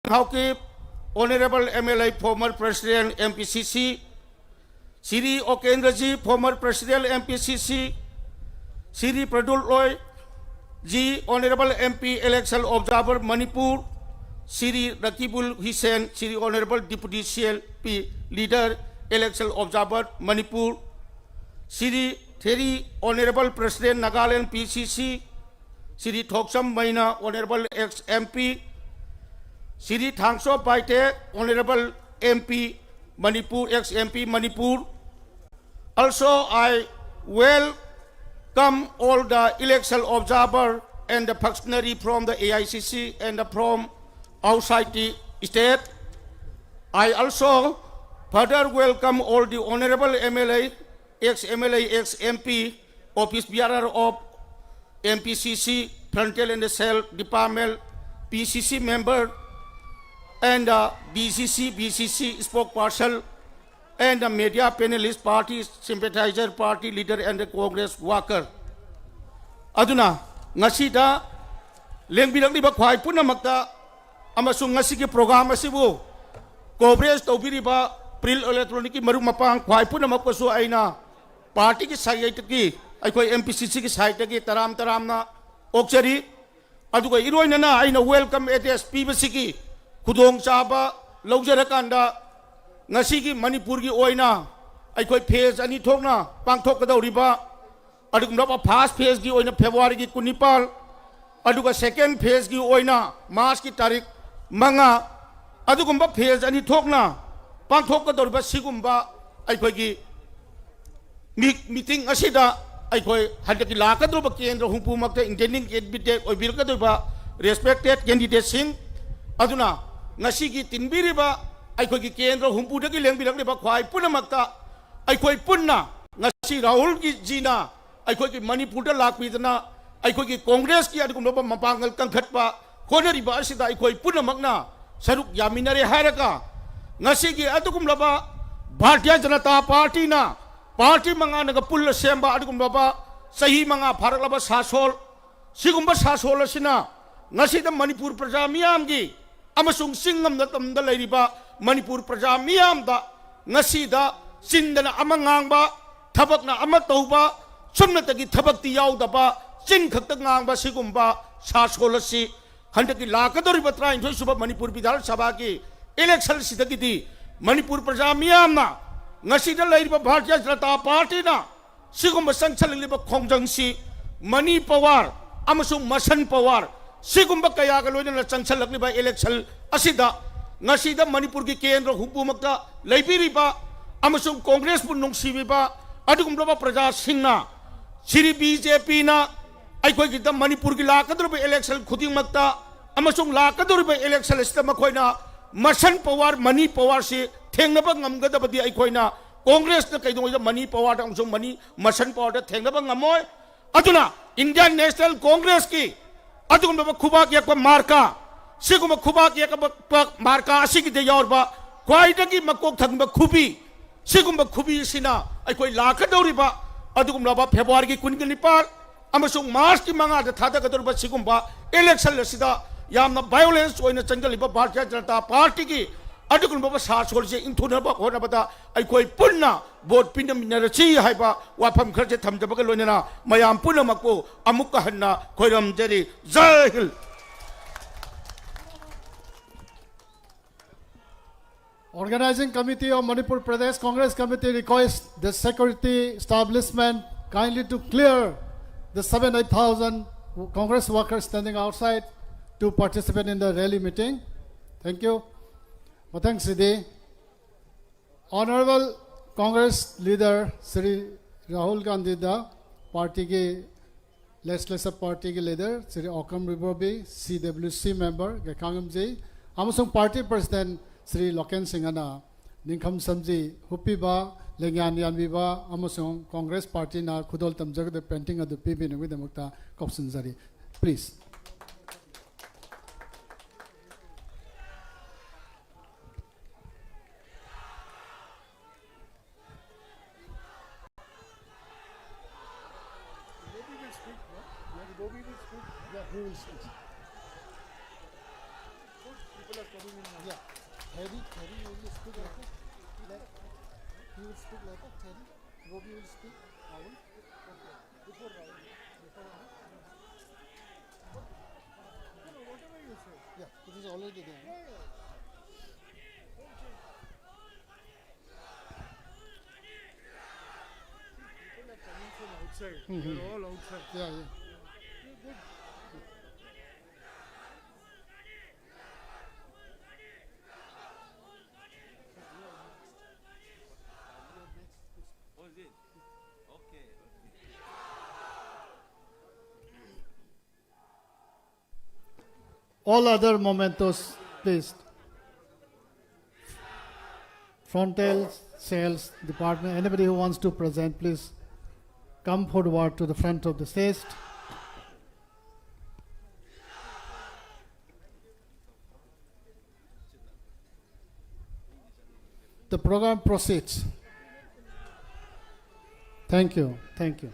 Hauke, Honorable MLA, former President MPCC, Siri Okendraji, former President MPCC, Siri Pradul Loy, G, Honorable MP, Election Observer, Manipur, Siri Rakibul Hussain, Siri Honorable Deputy CLP, Leader, Election Observer, Manipur, Siri Theri, Honorable President, Nagaland PCC, Siri Thoksam Maina, Honorable ex-MP, Siri Thangso Paite, Honorable MP, Manipur, ex-MP, Manipur. Also, I welcome all the election observer and the functionary from the AICC and from outside the state. I also further welcome all the honorable MLA, ex-MP, office bearer of MPCC, Frontier and the Cell Department, PCC member, and DCC, BCC spokesperson, and the media panelist party, sympathizer party leader, and the Congress worker. Aduna, ngasida, lengbilang di bakwai pun namakta, amasung ngasigi program asibu, coverage taubi ba, pril elektroniki marumapang kwai pun namakpasu ay na, party ki side ki, ay ko MPCC ki side ki taram na, okchari, adu ko iroy na ay na welcome address PBC Kudong Chaba, Lojarakanda, Nasiki, Manipurgi Oina, I quite pays any togna, Bangkok Riba, Adukumapa past pays gi Oina February Kunipal, Aduka second pays gi Oina, Maski Tarik, Manga, Adukumba pays any togna, Bangkok Riba Sigumba, I quite meeting Asida, I quite had the Laka Dubaki and the Humpumaka intending it be dead or Bilkaduba, respected candidate Singh, Aduna. Ngasigi tinbiri ba ay ko kikendro humpuda ki leng bilang ba khwai puna makta ay ko punna ngasi Rahul Gandhi na ay ko ki Manipur da lakpi na ay ko ki Congress ki adum ba mapangal kangkhat pa konari ba asida ay ko punna makna saruk yaminare haraka ngasigi adum ba Bharatiya Janata Party na party mga nagapul semba adum ba sahi mga pharak laba sasol sigumba sasol sina ngasi da Manipur praja miyam gi amasung singam na tamda layriba Manipur praja miyam da ngasida sindana amangang ba thabak na amataw ba sumna tagi thabak ti yaw da ba sin khakta ngang ba sigumba sa solasi handaki lakadori ba train thoi suba Manipur Bidhar Sabha ki election sidagi di Manipur praja miyam na ngasida layriba Bharatiya Janata Party na sigumba sangsaling liba khongjang si Mani Pawar amasung Masan Pawar Sigumba kaya ka loy na changsalak ni ba election asida ngasida Manipur ki kendro hukumakta laibiri ba amasung Congress pun nung sibi ba adugum ba praja singna siri BJP na ay koy kita Manipur ki lakadro ba election khuding magta amasung lakadro ba election asida makoy na Masan Pawar Mani Pawar si thengna ba ngamgada ba di ay koy na Congress na kaydong ida Mani Pawar ang sung Mani Masan Pawar thengna ba ngamoy aduna Indian National Congress ki Adung ba kubak yak ba marka siguma kubak yak ba marka asigi de yor ba kwai dagi makok thang ba khubi siguma khubi sina ai koi lakha dori ba adung ba February ki kun ki nipal amasung March ki manga da thada ka dor ba sigumba election sida yamna violence oina changal ba Bharatiya Janata Party ki adung ba sa sol je inthuna ba hona ba da ai koi punna vote pinam minarachi hai ba wafam kharje thamja ba loina na mayam punna makko amukka hanna khoiram jeri jahil Organizing Committee of Manipur Pradesh Congress Committee requests the security establishment kindly to clear the 7,000 Congress workers standing outside to participate in the rally meeting. Thank you. Matang Sidi, Honorable Congress Leader Sri Rahul Gandhi da party ke legislative party ke leader Sri Okam Ribobi CWC member Gekangam ji amasung party president Sri Loken Singhana Ninkham Samji Hupi ba Lengyan Yanbi ba amasung Congress party na khudol tamjag the painting of the PB nagwi demukta kopsun zari please. Yeah. Terry, you will speak later. He will speak later. Terry, Robbie will speak. Rahul. Before Rahul. Whatever you say. Yeah, it is already there. People are coming from outside. They're all outside. Yeah. Good. Was it? Okay. All other mementos, please. Frontal, sales department, anybody who wants to present, please come forward to the front of the stage. The program proceeds. Thank you. Thank you.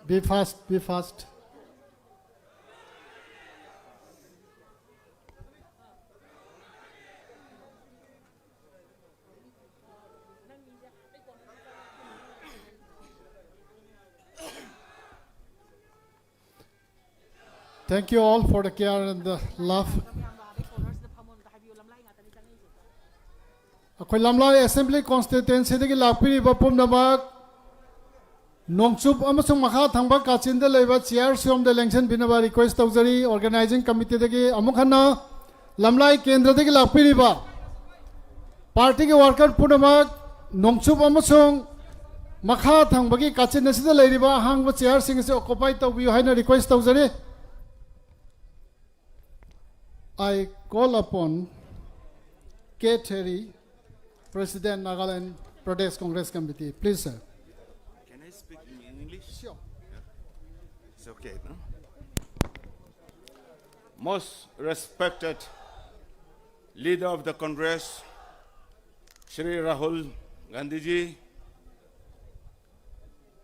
Be fast, be fast. Thank you all for the care and the love. Akwai Lamlai Assembly Constituency dagi lakpiri ba pumnamak Nongchup amasung makha thangba kachinda leiba chair siom de election binaba request tawjari organizing committee dagi amukhanna Lamlai Kendra dagi lakpiri ba party ge worker punamak Nongchup amasung makha thangbagi kachinda sida leiriba hangba chair sing se occupy tawbiu haina request tawjari. I call upon K. Terry, President Nagaland Pradesh Congress Committee. Please, sir. Can I speak in English? Sure. It's okay, no? Most respected leader of the Congress, Shri Rahul Gandhi ji,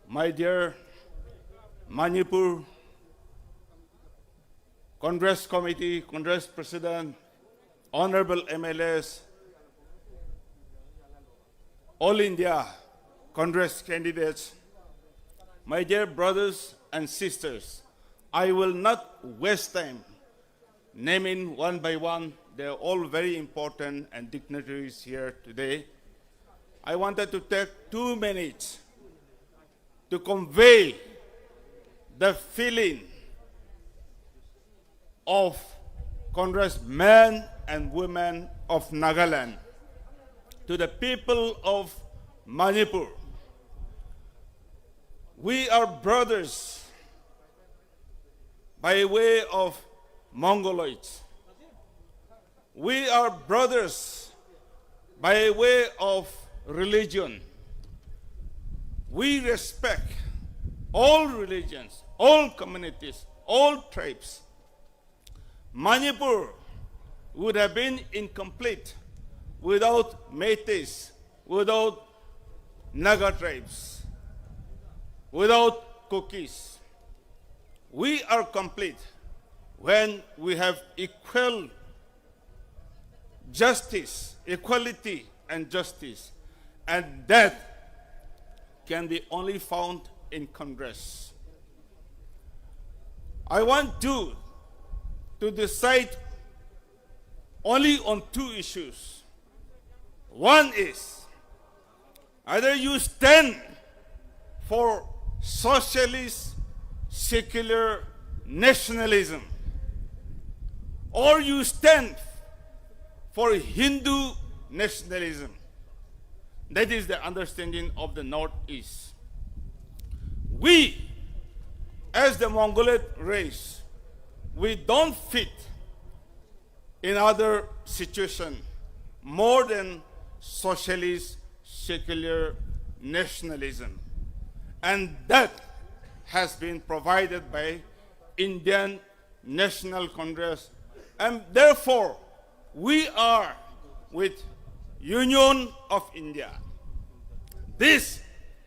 my dear Manipur Congress Committee, Congress President, Honorable MLAs, All India Congress candidates, my dear brothers and sisters, I will not waste time naming one by one. They're all very important and dignitaries here today. I wanted to take 2 minutes to convey the feeling of congressmen and women of Nagaland to the people of Manipur. We are brothers by way of Mongoloids. We are brothers by way of religion. We respect all religions, all communities, all tribes. Manipur would have been incomplete without Métis, without Naga tribes, without Kukis. We are complete when we have equal justice, equality and justice. And that can be only found in Congress. I want you to decide only on 2 issues. One is either you stand for socialist, secular nationalism, or you stand for Hindu nationalism. That is the understanding of the Northeast. We, as the Mongolian race, we don't fit in other situation more than socialist secular nationalism, and that has been provided by Indian National Congress, and therefore we are with Union of India. This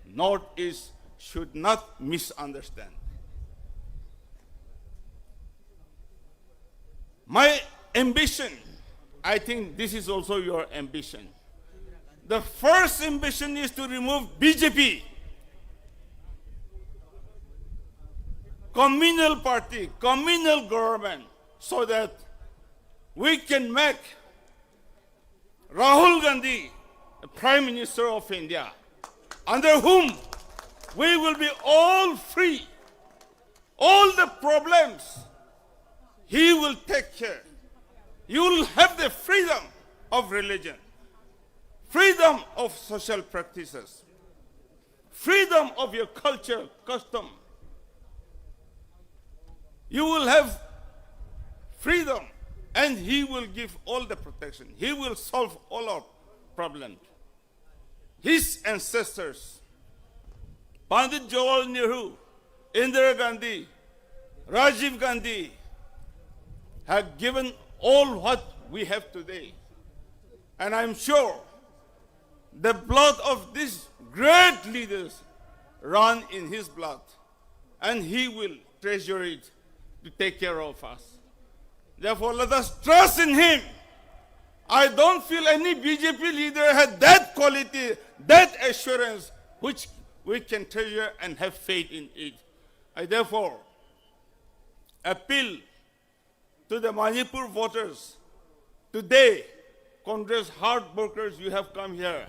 Northeast should not misunderstand. My ambition, I think this is also your ambition. The first ambition is to remove BJP, communal party, communal government, so that we can make Rahul Gandhi the Prime Minister of India, under whom we will be all free. All the problems he will take care. You will have the freedom of religion, freedom of social practices, freedom of your culture, custom. You will have freedom, and he will give all the protection. He will solve all our problems. His ancestors, Pandit Jawaharlal Nehru, Indira Gandhi, Rajiv Gandhi, have given all what we have today. And I'm sure the blood of these great leaders run in his blood, and he will treasure it to take care of us. Therefore, let us trust in him. I don't feel any BJP leader had that quality, that assurance, which we can treasure and have faith in it. I therefore appeal to the Manipur voters. Today, Congress hard workers, you have come here.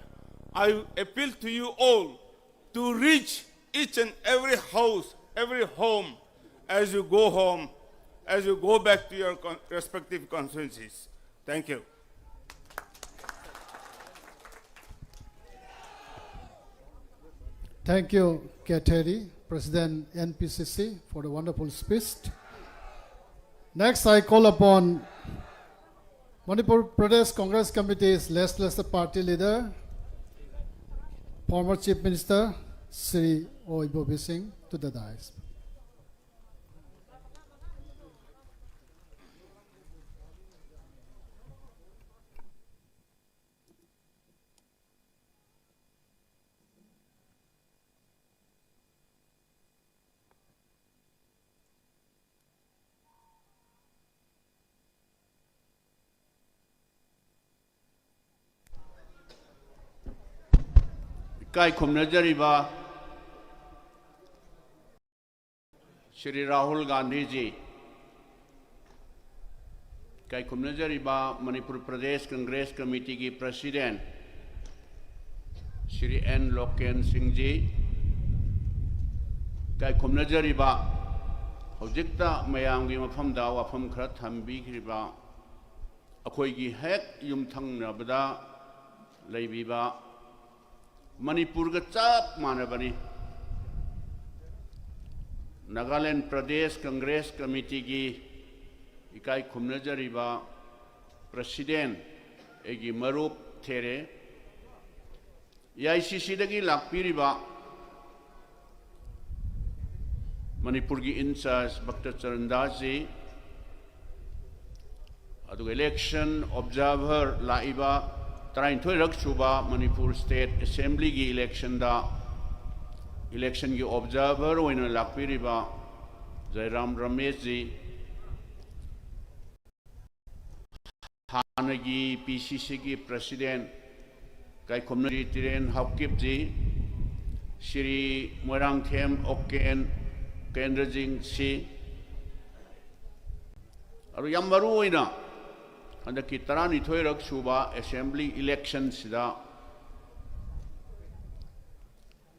I appeal to you all to reach each and every house, every home, as you go home, as you go back to your respective constituencies. Thank you. Thank you, Kateri, President NPCC, for the wonderful speech. Next, I call upon Manipur Pradesh Congress Committee's Legislative Party Leader, former Chief Minister, Sri Oibobi Singh, to the dais. Kai Khumnajariba Shri Rahul Gandhi ji, Kai Khumnajariba Manipur Pradesh Congress Committee ki President Shri N. Loken Singh ji, Kai Khumnajariba Hojikta Mayamgi Mafamda Wafam Khara Thambi Kriba Akhoigi Hek Yumthang Nabada Leibiba Manipur ka chap manabani Nagaland Pradesh Congress Committee ki ikai khumnajariba President egi marup there AICC dagi lakpiriba Manipur ki in charge Dr. Charandas ji adu election observer laiba Tarainthoi Raksuba Manipur State Assembly ki election ki observer oina lakpiriba Jairam Ramesh ji Hanagi PCC ki President Kai Khumnajari Tiren Hapkip ji Shri Moirangthem Oken Kendrajing si aru yam maru oina Anda kitara ni thoi rak suba assembly elections da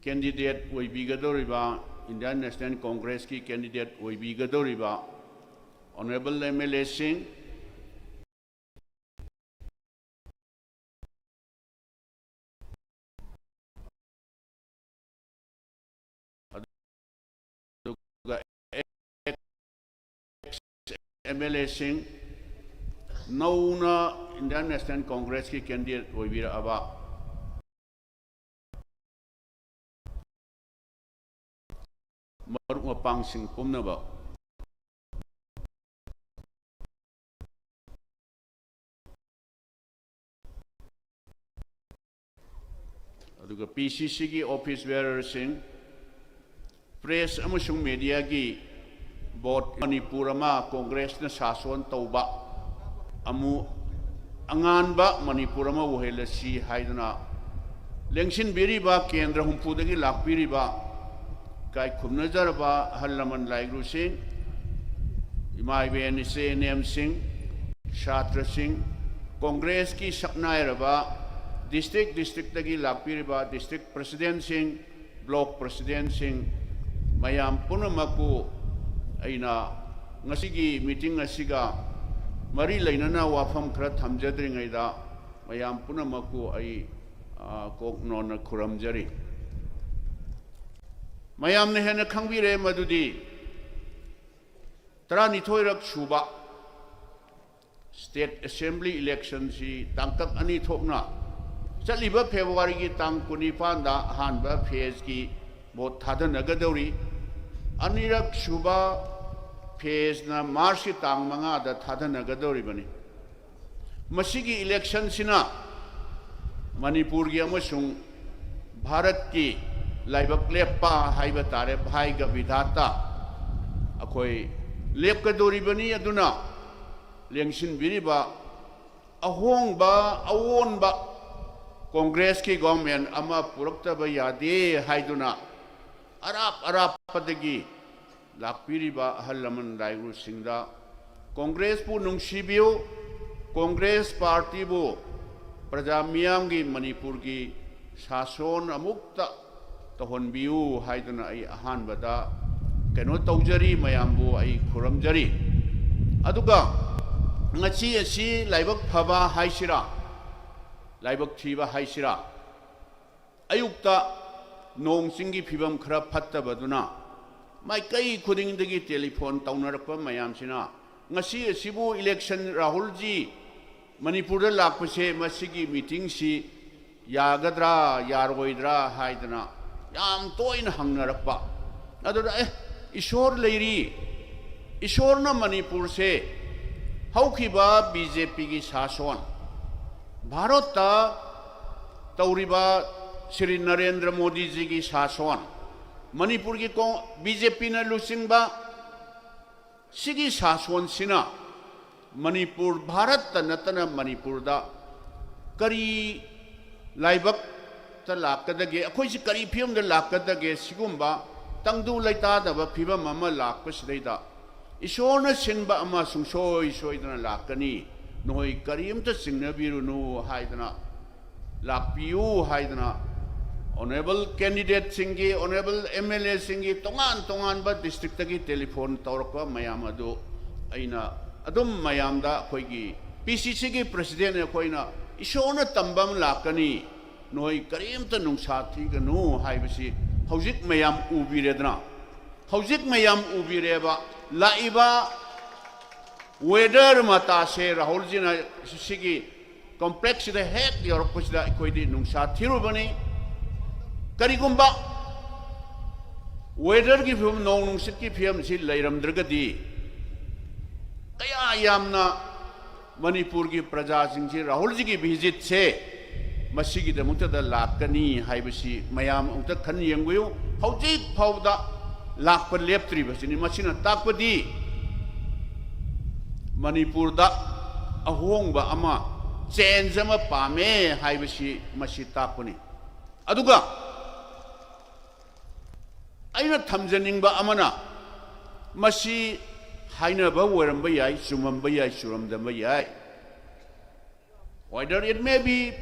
candidate we bigadoriba Indian National Congress ki candidate we bigadoriba Honorable MLA Singh MLA Singh नौना Indian national Congress की candidate ओइबिरअबा मरुक मपांगसिंग पुमनबा अदुगा PCC की office बेयरसिंग press अमसुंग media की board Manipur अमा कांग्रेस न शासन तौबा अमु अंगानबा मणिपुर अमा वहेलसी हाइदना लेंसिन बिरिबा केंद्र हुंपुदगी लाकपिरिबा काय खुमनजरबा हल्लमन लाइग्रुसिंग इमाइबेन से नेम सिंह छात्र सिंह कांग्रेस की सकनायरबा डिस्ट्रिक्ट तगी लाकपिरिबा district president Singh block president Singh मयाम पुनमकु अइना ngasi meeting asiga mari lainana wafam khara thamjadringaida mayam punamaku ai kok nona khuramjari mayam ne hena khangbire madudi taranithoi rak suba state assembly election si tangtak ani thokna chaliba February ki tang 19 da hanba phase ki vote thadanagadori anirak suba phase na March ki tang manga da thadanagadori bani masigi election sina Manipur gi amasung Bharat ki laibak lepa haiba tare bhai ga vidhata akoi lepkadori bani aduna lengsin biriba ahong ba awon ba Congress ki government ama purakta ba yade haiduna arap padagi lakpiriba halaman dairu singda Congress pu nungsibiu Congress party bu praja miyam gi Manipur gi sason amukta tahonbiu haiduna ai ahan bada keno taujari mayam bu ai khuramjari aduga ngachi asi laibak phaba haisira laibak thiba haisira ayukta nong singi phibam khara phatta baduna mai kai khuding dagi telephone taunarakpa mayam sina ngasi asibu election Rahul ji Manipur da lakpase masigi meeting si yagadra yargoidra haidana yam toin hangnarakpa adura ishor leiri ishor na Manipur se haukiba BJP gi sason Bharata tauriba Shri Narendra Modi ji ki sason Manipur ki BJP na lusingba sigi sason sina Manipur Bharat ta natana Manipur da kari laibak ta lakadage akhoi si kari phim da lakadage sigumba tangdu laita da ba phiba mama lakpa sidaida ishona sinba ama sungsoi soidana lakani noi karim ta singnabiru nu haidana lakpiu haidana honorable candidate singi honorable MLA singi tongan ba district tagi telephone tawrakpa mayam adu aina adum mayam da khoigi PCC gi president e khoina ishona tambam lakani noi karim ta nungsa thi ganu haibasi hojik mayam ubiredna hojik mayam ubireba laiba weather mata se Rahul ji na sigi complex the head yor pusda koidi nungsa thiru bani karigumba weather ki phim nong nungsit ki phim si lairam dragadi kaya yamna Manipur ki praja sing si Rahul ji ki visit se masigi da mutta da lakani haibasi mayam ungta khan yenguyu hojik phawda lakpa leptri basini masina takpadi Manipur da ahongba ama change ama pame haibasi masi takpani aduga aina thamjaningba amana masi hainaba waramba yai sumamba yai suramdamba yai whether it may be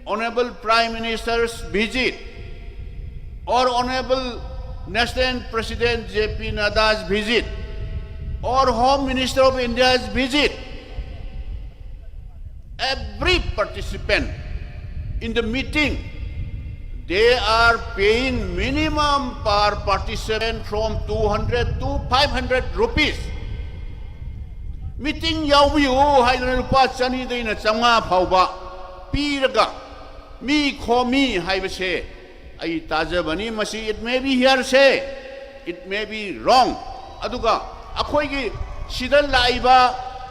honorable prime minister's visit or honorable national president JP Nada's visit or home minister of India's visit every participant in the meeting they are paying minimum per participant from 200 to 500 rupees meeting yawiu haidana lupa chani deina changa phauba piraga mi khomi haibase ai tajabani masi it may be here say it may be wrong aduga akhoi gi sida laiba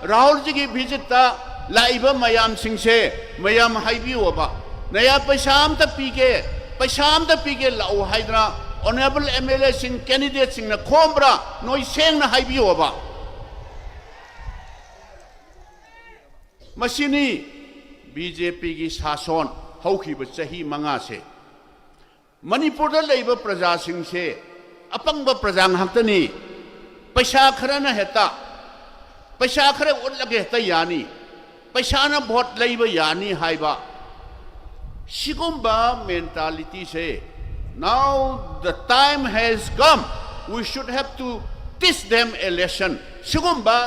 Rahul ji ki visit ta laiba mayam sing se mayam haibi oba naya paisam ta pike lau haidana honorable MLA sing candidate sing na khombra noi seng na haibi oba masini BJP ki sason hauki chahi manga se Manipur da leiba praja sing se apangba prajang haktani paisa khara na heta paisa khara utlage heta yani paisa na vote leiba yani haiba sigumba mentality se now the time has come we should have to teach them a lesson sigumba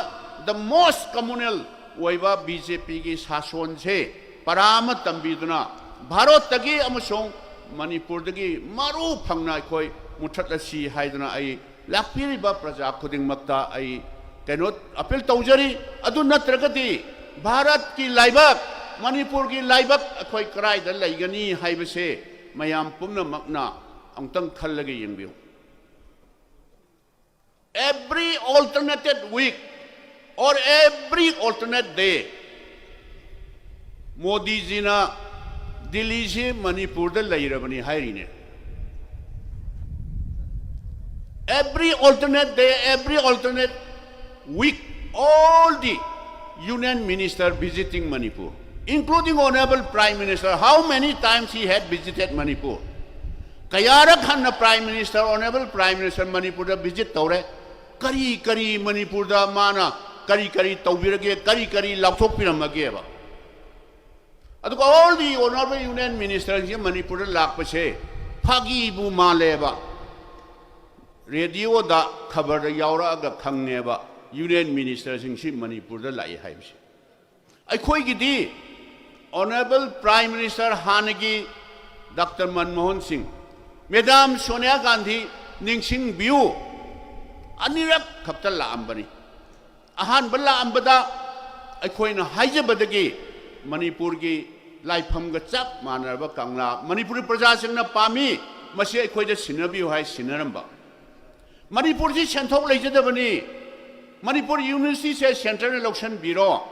the most communal waiba BJP ki sason se parama tambiduna Bharat tagi amasong Manipur dagi maru phangna khoi muthatlasi haiduna ai lakpiriba praja khuding makta ai kenot appeal taujari adu natragati Bharat ki laibak Manipur ki laibak khoi krai da laigani haibase mayam pumna makna angtang khallagi yengbiu every alternate week or every alternate day Modi ji na Delhi se Manipur da lairabani hairi ne every alternate day every alternate week all the union minister visiting Manipur including honorable prime minister how many times he had visited Manipur kayara khanna prime minister honorable prime minister Manipur da visit tawre kari Manipur da mana kari tawbirage kari lapthok piramage ba all the honorable union ministers in Manipur lakpase phagi bu maleba radio da khabar da yaura ga khangneba union ministers in Manipur da lai haibse ai khoi gi di honorable prime minister hanagi Dr. Manmohan Singh Madam Sonia Gandhi ningsing biu anirak khapta la ambani ahan balla ambada ai khoi na haijabadagi Manipur ki laifam ga chap manarba kangla Manipur praja singna pami masi akhoi da sinabi hai sinaramba Manipur ji senthok leijadabani Manipur University se Central Election Bureau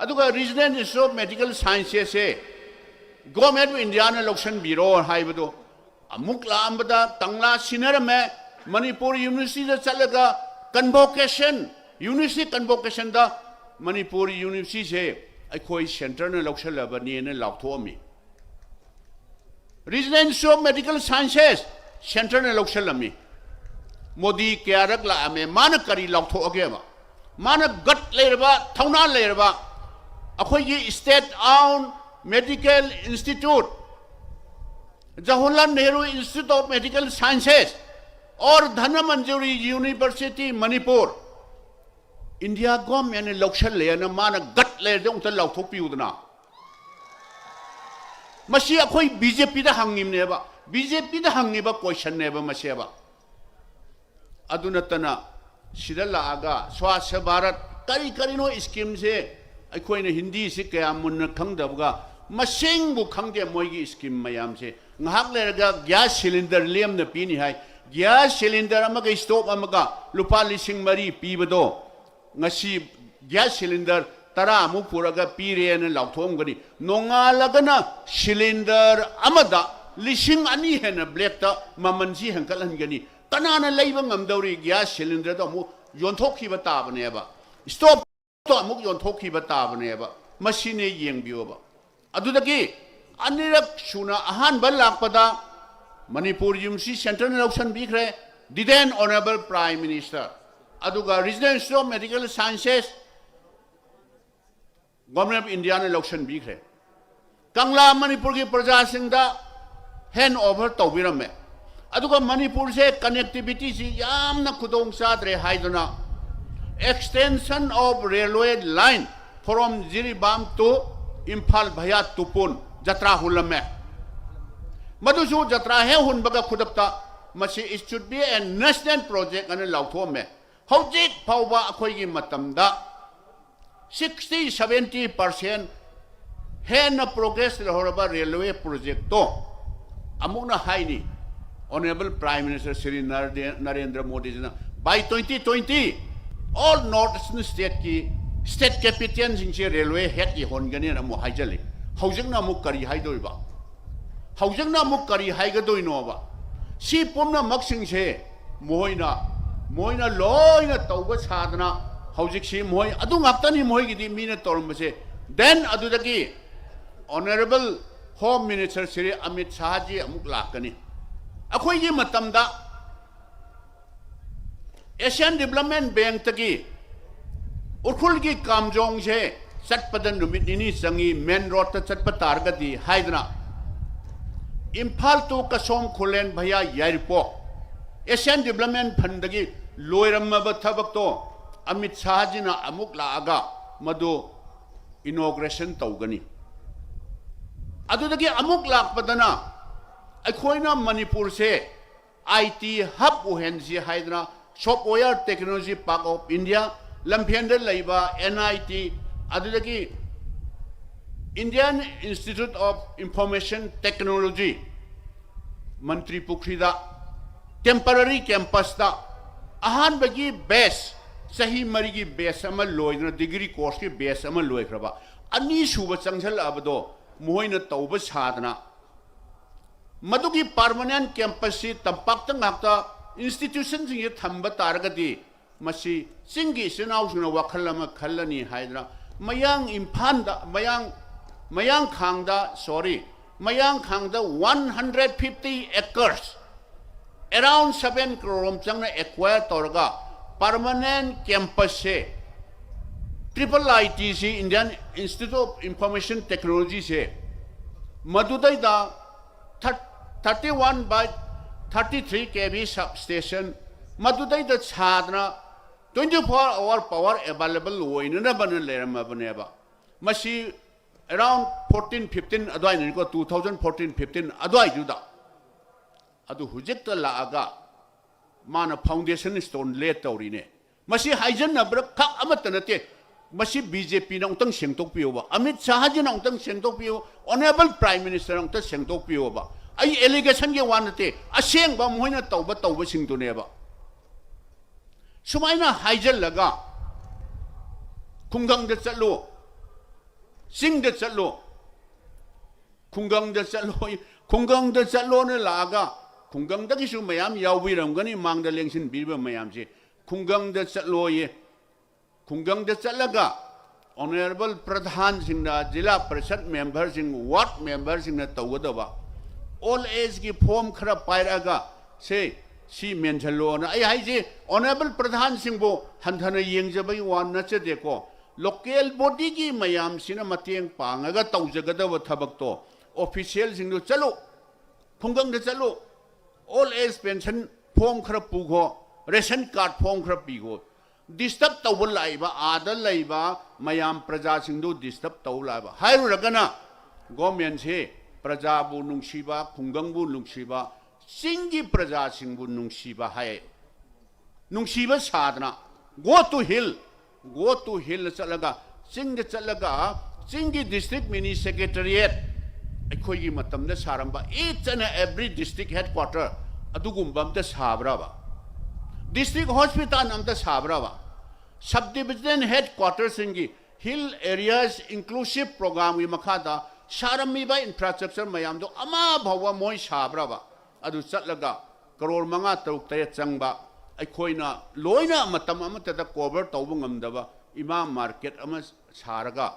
aduga Regional Institute of Medical Sciences se Government of India Election Bureau haibado amuk la ambada tangla sinarame Manipur University da chalaga convocation university convocation da Manipur University se akhoi center na loksha labani na lakthomi Regional Institute of Medical Sciences center na loksha lami Modi kyarak la ame mana kari laktho agema mana gat lerba thauna lerba akhoi gi state owned medical institute Jawaharlal Nehru Institute of Medical Sciences or Dhanamanjuri University Manipur India government ne loksha le na mana gat le de unta lauthok piudna masi akhoi BJP da hangim ne ba BJP da hangi ba question ne ba masi ba aduna tana sidala aga swasthya bharat kari no scheme se akhoi ne hindi se kaya mun khangdabga masing bu khangde moigi scheme mayam se ngahak le ga gas cylinder lem na pini hai gas cylinder amaga stove amaga lupa lising mari pibado ngasi gas cylinder tara mu puraga pire na lauthom gani nongalagana cylinder amada lising ani hena black ta mamanji hankalan gani tanana leiba ngamdori gas cylinder da mu yonthokhi ba ta bane ba stop to amuk yonthokhi ba ta bane ba machine yengbiyo ba adudagi anirak suna ahan balakpada Manipur University Central Election bikre the then honorable prime minister aduga Regional Institute of Medical Sciences Government of India election bikre Kangla Manipur ki praja singda hand over tawbirame aduga Manipur se connectivity si yamna khudong sadre haiduna extension of railway line from Jiribam to Imphal bhaya tupun jatra hulame madusu jatra he hun baga khudapta masi it should be a national project and lauthome hojik phawba akhoi gi matamda 60-70% hen progress la horaba railway project to amuna haini Honorable Prime Minister Shri Narendra Modi ji na by 2020 all northeastern state capitals in railway head ki hon gani na mo haijali housing na mu kari hai doi ba housing na mu kari hai ga doi no ba si pomna maksing se moina loina tauba sadna housing si moi adu ngaptani moi gi di mina torm se then adu dagi Honorable Home Minister Shri Amit Shah ji amuk lakani akhoi gi matam da Asian Development Bank tagi urkhul gi kamjong se satpadan numit ni sangi main road ta chatpatar ga di haidna Imphal to kasom khulen bhaya yairpo Asian Development Fund dagi loiramma ba thabak to Amit Shah ji na amuk la aga madu inauguration tawgani adudagi amuk lak padana akhoi Manipur se IT hub uhensi haidna software technology park of India lamphenda laiba NIT adudagi Indian Institute of Information Technology Mantri Pukrida temporary campus da ahan bagi base sahi mari gi base ama loina degree course ki base ama loi khraba ani suba changchal abado moina tauba sadna madugi permanent campus si tampak tangakta institution sing ye thamba taragadi masi singi sinau suna wakhalama khallani haidra mayang Imphal da mayang khangda 150 acres around 7 crore changna acquire torga permanent campus se IIITC Indian Institute of Information Technology se madudai da 31 by 33 kV substation madudai da chadna 24-hour power available woinna ban lerama baneba masi around 14-15 adwai ni ko 2014-15 adwai juda adu hujekta la aga mana foundation stone lay tawri ne masi haijan na brak khak amatanate masi BJP na ungtang sengtok piyo ba Amit Shah ji na ungtang sengtok piyo Honorable Prime Minister na ungtang sengtok piyo ba ay allegation ge wanate aseng ba moina tawba sing to ne ba sumaina haijan laga khunggang de chalo sing de chalo khunggang de chalo ne laga khunggang da gisu mayam yawbiram gani mangda lengsin biba mayam si khunggang da chalo ye khunggang da chalaga Honorable Pradhan sing na Jila Parishad member sing ward member sing na tawada all age ki form khara pairaga se si menchalo na ai hai ji Honorable Pradhan sing bo hanthana yengjabai wan na che deko local body ki mayam sina mateng pangaga tawjagada wa thabak to official sing do chalo khunggang da chalo all age pension form khara pugo ration card form khara pigo disturb tawul laiba adal laiba mayam praja sing do disturb taw laiba hairu ragana government se praja bu nungsiba khunggang bu nungsiba singi praja sing bu nungsiba hai nungsiba sadna go to hill chalaga singi district mini secretariat akhoi gi matam da saramba each and every district headquarter adugum ta sabra ba district hospital nam ta sabra ba subdivision headquarters singi hill areas inclusive program wi makhada sarami ba infrastructure mayam do ama bhawa moi sabra ba adu chatlaga crore manga taruk tay changba aikoina loina matam amata da cover tawbu ngamdaba ima market ama saraga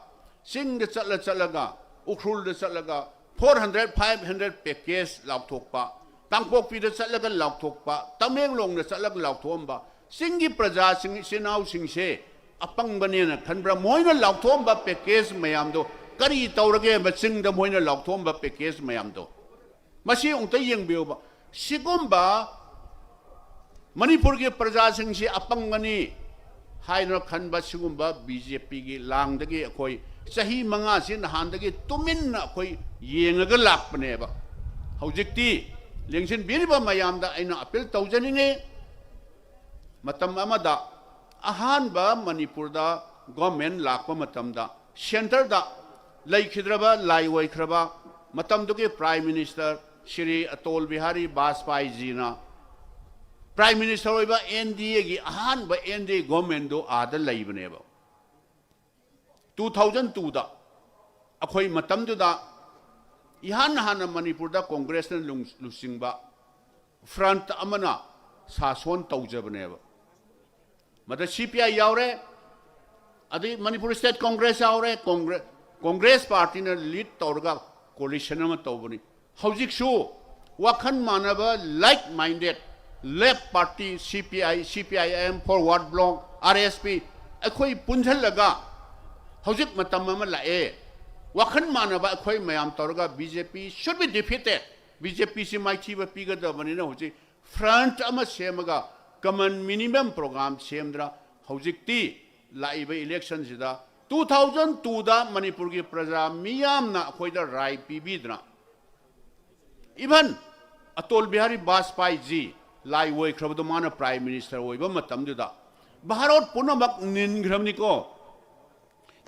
sing de chatlaga ukrul de chatlaga 400-500 package laukthokpa tangpokpi de chatlaga laukthokpa tamenglong de chatlaga laukthomba singi praja sing sinau sing se apang banena khanbra moina laukthomba package mayam do kari tawrage ba sing da moina laukthomba package mayam do masi ongta yengbiyoba sigumba Manipur ki praja sing si apang mani haino khanba sigumba BJP ki lang dagi akhoi sahi manga sin han dagi tumin na akhoi yengaga lakpane ba haujikti lengsin biriba mayam da aina appeal tawjani ne matam amada ahan ba Manipur da government लाप centre लेखिद्रबा लाइवैख्रबा मतमदुगे prime minister Shri Atal Bihari Vajpayee ji ना prime minister होइबा NDA की अहानबा NDA government दो आदा लेबनेबा 2002 दा अखोई मतमदुदा इहान हाना मणिपुर दा कांग्रेस ने लुसिंगबा फ्रंट अमना सासोन तौजबनेबा मद सीपीआई यावरे अदि मणिपुर स्टेट कांग्रेस यावरे कांग्रेस पार्टी ने लीड तौरगा कोलिशन में तौबनी हौजिकसु वाखन मानब like minded left party CPIM forward bloc RSP अखोई पुंझलगा हौजिक मतम में लाए वाखन मानब अखोई मयाम तौरगा BJP should be defeated BJP से माइथीब पीगदबनी हौजिक फ्रंट अमा सेमगा कमन मिनिमम प्रोग्राम सेमद्रा हौजिकती लाइब इलेक्शन सिदा 2002 दा मणिपुर की प्रजा मियामना अखोइदा राय पीबीदना इवन अटल बिहारी वाजपेयी जी लाई वोइख्रबदो माना प्राइम मिनिस्टर ओइबा मतमदुदा भारत पुनमक निनग्रमनिको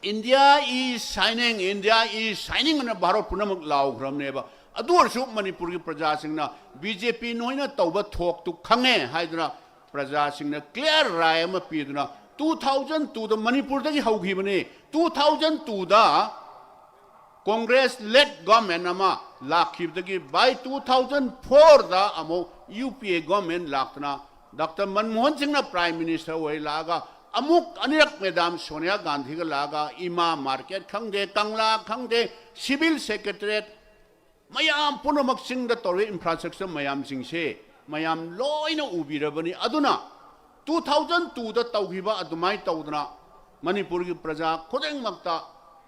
इंडिया इज शाइनिंग अन भारत पुनमक लाउग्रमनेबा अदुरसु मणिपुर की प्रजा सिंगना बीजेपी नोइना तौबा थोक तु खंगे हाइदना प्रजा सिंगना क्लियर राय अमा पीदना 2002 दा मणिपुर दगी हौगिबने 2002 दा कांग्रेस लेड गवर्नमेंट अमा लाखिबदगी बाय 2004 दा अमो यूपीए गवर्नमेंट लाखना डॉक्टर मनमोहन सिंह ना प्राइम मिनिस्टर ओइ लागा अमुक अनिरक मैडम सोनिया गांधी का लागा इमा मार्केट खंगे कंगला खंगे सिविल सेक्रेटरीट मयाम पुनमक सिंह दा तोरे इंफ्रास्ट्रक्चर मयाम सिंह से मयाम लोइना उबिरबनी अदुना 2002 दा तौगिबा अदुमाई तौदना मणिपुर की प्रजा खुदेंगमक्ता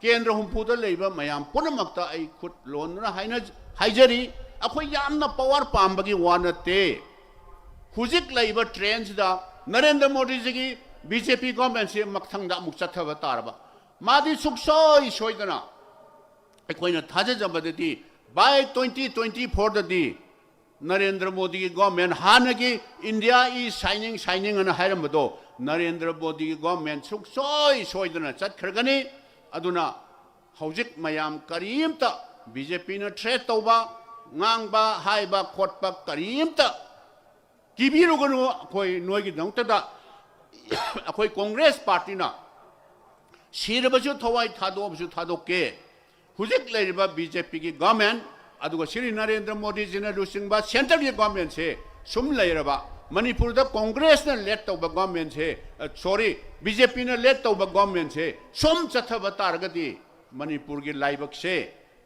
केंद्र हुंपुदा लेबा मयाम पुनमक्ता आई खुद लोनना हाइजरी अखोई यामना पावर पाम्बगी वानते हुजिक लेबा ट्रेंड्स दा नरेंद्र मोदी जी की बीजेपी गवर्नमेंट से मक्थंगदा मुक चथब तारबा मादी सुखसोई सोइदना अखोइना थाजजबदती बाय 2024 ददी नरेंद्र मोदी की गवर्नमेंट हान की इंडिया इज शाइनिंग अन हायरमदो नरेंद्र मोदी की गवर्नमेंट सुखसोई सोइदना चतखरगनी अदुना हौजिक मयाम करीमता बीजेपी ने थ्रेट तौबा ngang hai ba khot ba karim ta kibiru ganu khoi noi gi dang ta da khoi congress party na sir ba ju thawai thado ba ju thado ke hujik le ba bjp gi government adu ga sri narendra modi ji na lusing ba center gi government se sum le ra ba manipur da congress na let to ba government se sorry bjp na let to ba government se sum chatha ba tar ga di manipur gi laibak se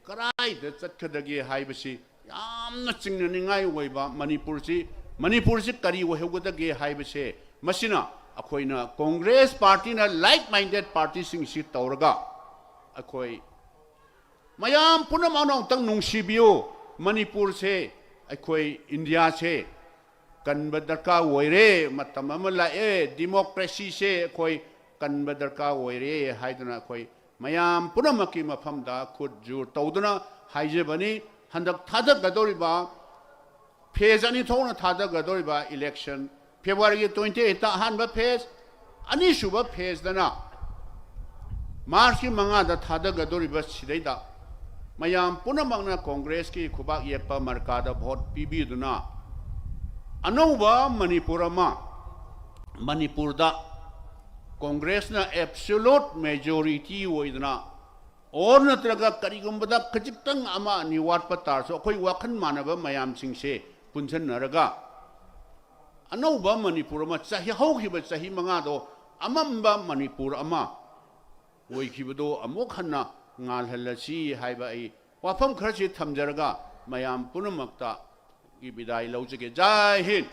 karai da chatkadagi haibasi yamna chingnaningai oiba manipur si kari ohegudage haibase masina akoina congress party na like minded party sing si tauraga akoi mayam punam anong tang nungsibiyo manipur se akoi india se kanba darka oire matam amala democracy se akoi kanba darka oire haiduna akoi mayam punamaki mafamda khud jur tawduna haijebani handak thada gadoriba phase ani thona thada gadoriba election February 28 ta hanba phase ani shuba phase dana March ki manga da thada gadoriba sidaida mayam punamangna congress ki khubak yekpa markada vote pibiduna anova manipur da Congress na absolute majority woidna or natraga karigumbada khajitang ama niwat patar so koi wakhan manaba mayam sing se punjan naraga anauba manipur ma chahi hauhiba chahi manga do amamba manipur ama woikibado amokhanna ngal halasi haiba ai wafam kharchi thamjaraga mayam punamakta gi bidai laujage jai hind.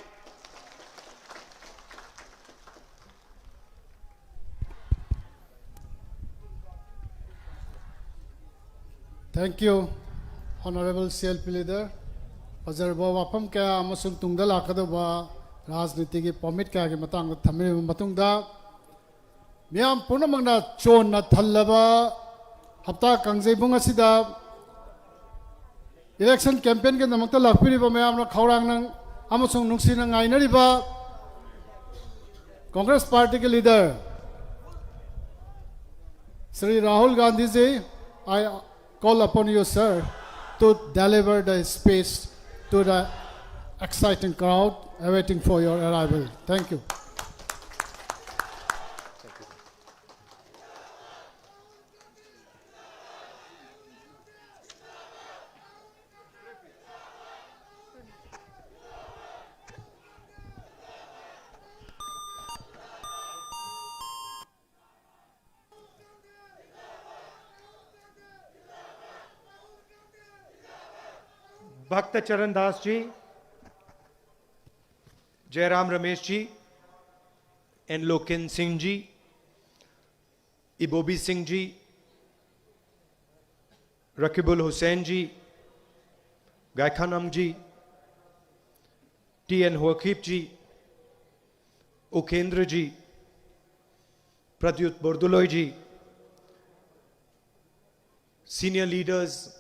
Thank you, Honorable CLP Leader. Pazarba wapam kaya amasung tungda lakado ba rajniti ki permit kaya ki matang thammi matungda miyam punamangna chon na thallaba hapta Kangjeibung asida election campaign ke namakta lakpiri ba miyam na khawrang nang amasung nungsi na ngainari ba Congress party ke leader Sri Rahul Gandhi ji, I call upon you, sir, to deliver the speech to the exciting crowd awaiting for your arrival. Thank you. Bhakta Charan Das ji, Jairam Ramesh ji, N Lokin Singh ji, Ibobi Singh ji, Rakibul Hussain ji, Gaikhangam ji, T N. Haokip ji, Okendra ji, Pradyut Bordoloi ji, senior leaders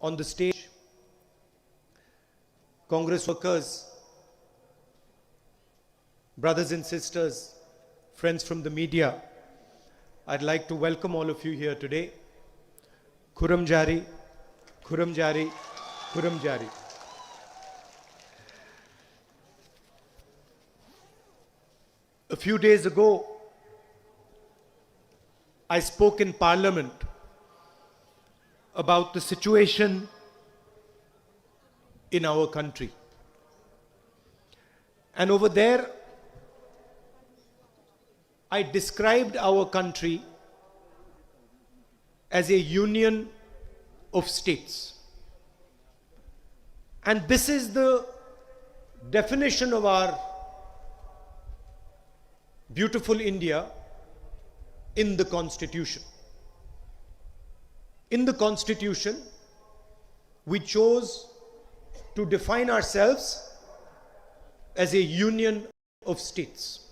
on the stage, Congress workers, brothers and sisters, friends from the media, I'd like to welcome all of you here today. Khuram Jari, Khuram Jari, Khuram Jari. A few days ago, I spoke in Parliament about the situation in our country. And over there, I described our country as a union of states. And this is the definition of our beautiful India in the Constitution. In the Constitution, we chose to define ourselves as a union of states.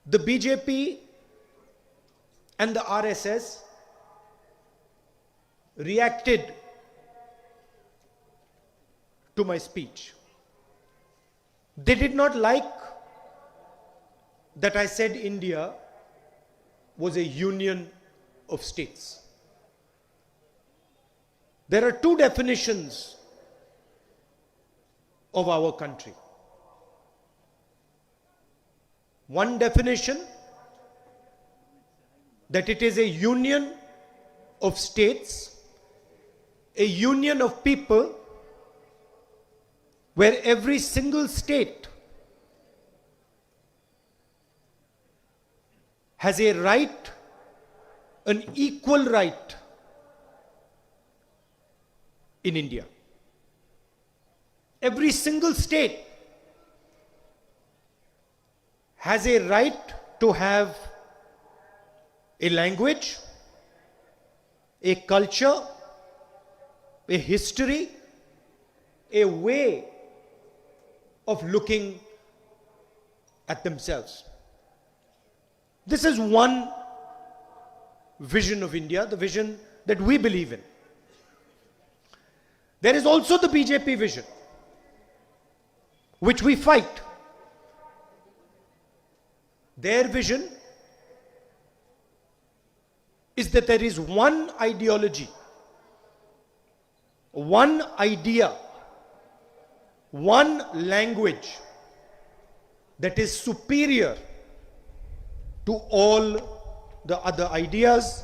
The BJP and the RSS reacted to my speech. They did not like that I said India was a union of states. There are two definitions of our country. One definition, that it is a union of states, a union of people, where every single state has a right, an equal right in India. Every single state has a right to have a language, a culture, a history, a way of looking at themselves. This is one vision of India, the vision that we believe in. There is also the BJP vision, which we fight. Their vision is that there is one ideology, one idea, one language that is superior to all the other ideas,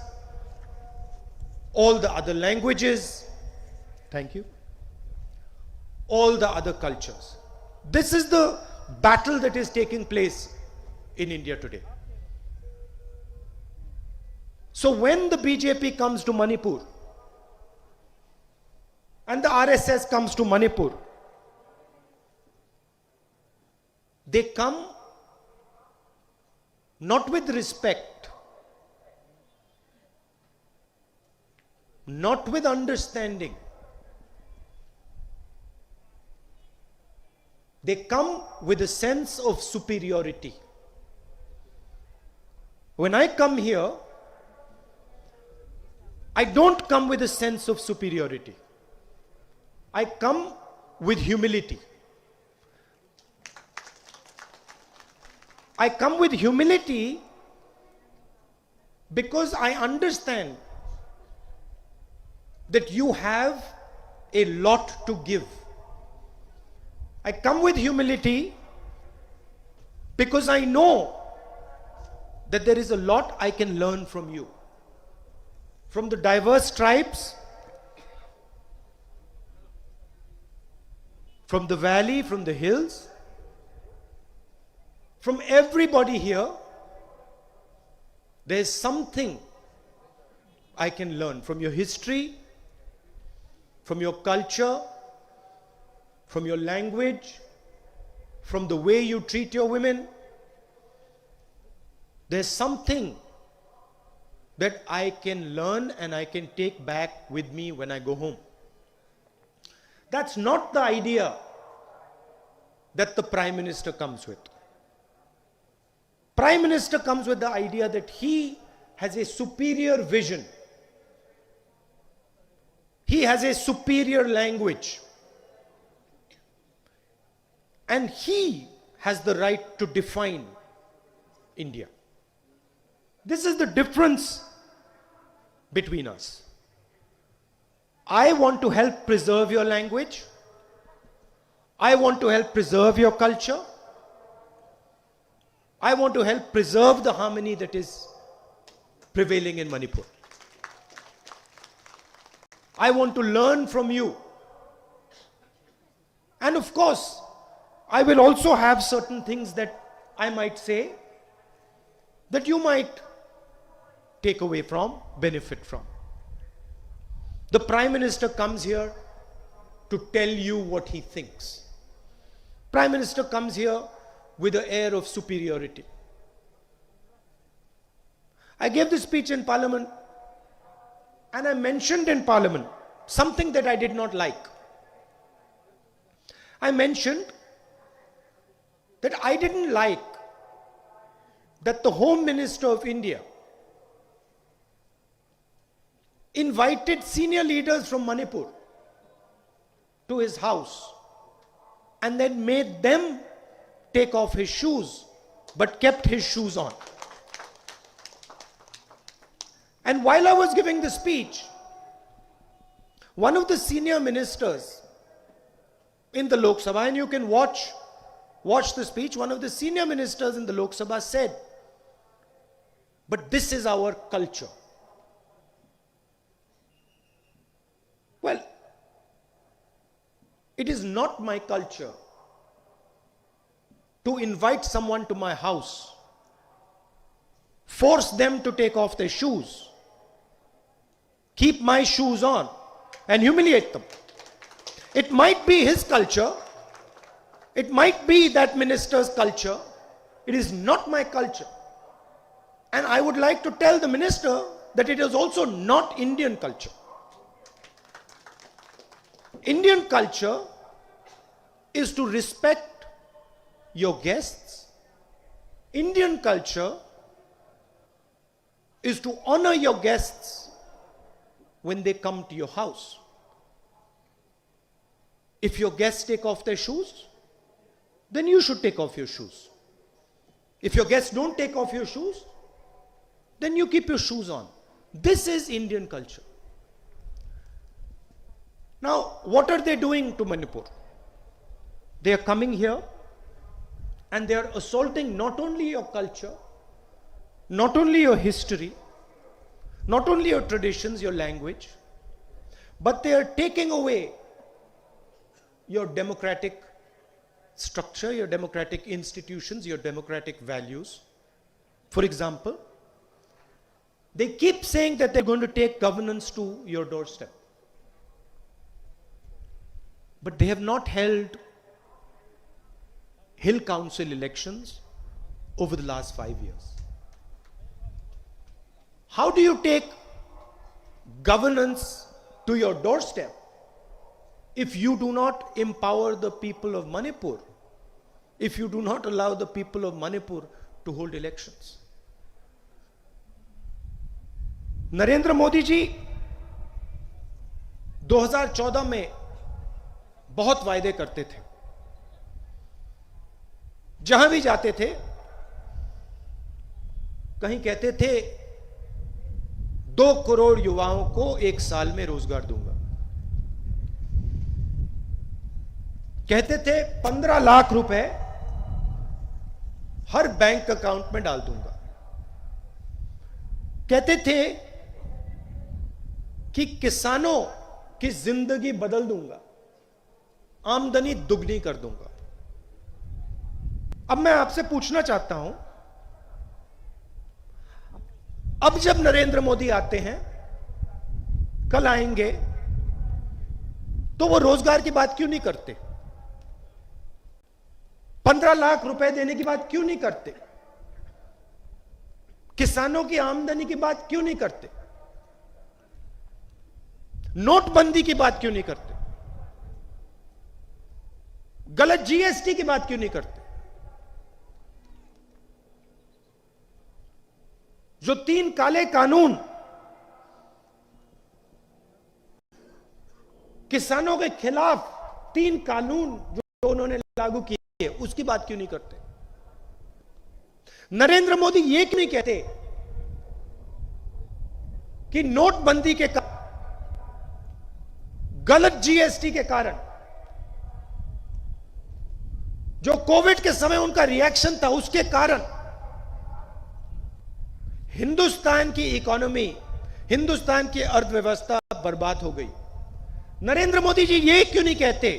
all the other languages, thank you, all the other cultures. This is the battle that is taking place in India today. So when the BJP comes to Manipur and the RSS comes to Manipur, they come not with respect, not with understanding. They come with a sense of superiority. When I come here, I don't come with a sense of superiority. I come with humility. I come with humility because I understand that you have a lot to give. I come with humility because I know that there is a lot I can learn from you. From the diverse tribes, from the valley, from the hills, from everybody here, there is something I can learn from your history, from your culture, from your language, from the way you treat your women. There's something that I can learn and I can take back with me when I go home. That's not the idea that the Prime Minister comes with. Prime Minister comes with the idea that he has a superior vision. He has a superior language. And he has the right to define India. This is the difference between us. I want to help preserve your language. I want to help preserve your culture. I want to help preserve the harmony that is prevailing in Manipur. I want to learn from you. And of course, I will also have certain things that I might say that you might take away from, benefit from. The Prime Minister comes here to tell you what he thinks. Prime Minister comes here with an air of superiority. I gave this speech in Parliament and I mentioned in Parliament something that I did not like. I mentioned that I didn't like that the Home Minister of India invited senior leaders from Manipur to his house and then made them take off his shoes, but kept his shoes on. And while I was giving the speech, one of the senior ministers in the Lok Sabha, and you can watch the speech, one of the senior ministers in the Lok Sabha said, "But this is our culture." Well, it is not my culture to invite someone to my house, force them to take off their shoes, keep my shoes on, and humiliate them. It might be his culture, it might be that minister's culture, it is not my culture. And I would like to tell the minister that it is also not Indian culture. Indian culture is to respect your guests. Indian culture is to honor your guests when they come to your house. If your guests take off their shoes, then you should take off your shoes. If your guests don't take off your shoes, then you keep your shoes on. This is Indian culture. Now, what are they doing to Manipur? They are coming here and they are assaulting not only your culture, not only your history, not only your traditions, your language, but they are taking away your democratic structure, your democratic institutions, your democratic values. For example, they keep saying that they're going to take governance to your doorstep. But they have not held Hill Council elections over the last 5 years. How do you take governance to your doorstep if you do not empower the people of Manipur, if you do not allow the people of Manipur to hold elections? Narendra Modi ji 2014 में बहुत वायदे करते थे. जहां भी जाते थे कहीं कहते थे 2 करोड़ युवाओं को 1 साल में रोजगार दूंगा, कहते थे 15 लाख रुपए हर बैंक अकाउंट में डाल दूंगा, कहते थे कि किसानों की जिंदगी बदल दूंगा, आमदनी दुगनी कर दूंगा। अब मैं आपसे पूछना चाहता हूं, अब जब नरेंद्र मोदी आते हैं, कल आएंगे, तो वो रोजगार की बात क्यों नहीं करते? 15 लाख रुपए देने की बात क्यों नहीं करते? किसानों की आमदनी की बात क्यों नहीं करते? नोटबंदी की बात क्यों नहीं करते? गलत जीएसटी की बात क्यों नहीं करते? जो 3 काले कानून किसानों के खिलाफ 3 कानून जो उन्होंने लागू किए, उसकी बात क्यों नहीं करते? नरेंद्र मोदी ये क्यों नहीं कहते कि नोटबंदी के कारण, गलत जीएसटी के कारण, जो कोविड के समय उनका रिएक्शन था, उसके कारण हिंदुस्तान की इकोनॉमी, हिंदुस्तान की अर्थव्यवस्था बर्बाद हो गई? नरेंद्र मोदी जी ये क्यों नहीं कहते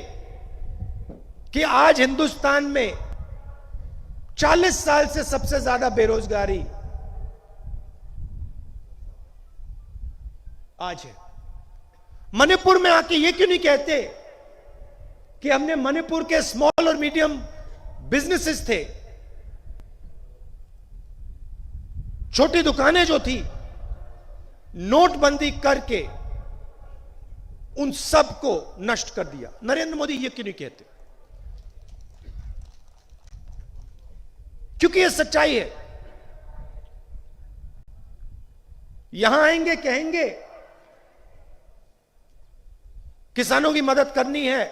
कि आज हिंदुस्तान में 40 साल से सबसे ज्यादा बेरोजगारी आज है? मणिपुर में आके ये क्यों नहीं कहते कि हमने मणिपुर के स्मॉल और मीडियम बिजनेसेस थे, छोटी दुकानें जो थी, नोटबंदी करके उन सबको नष्ट कर दिया? नरेंद्र मोदी ये क्यों नहीं कहते? क्योंकि ये सच्चाई है। यहां आएंगे, कहेंगे किसानों की मदद करनी है,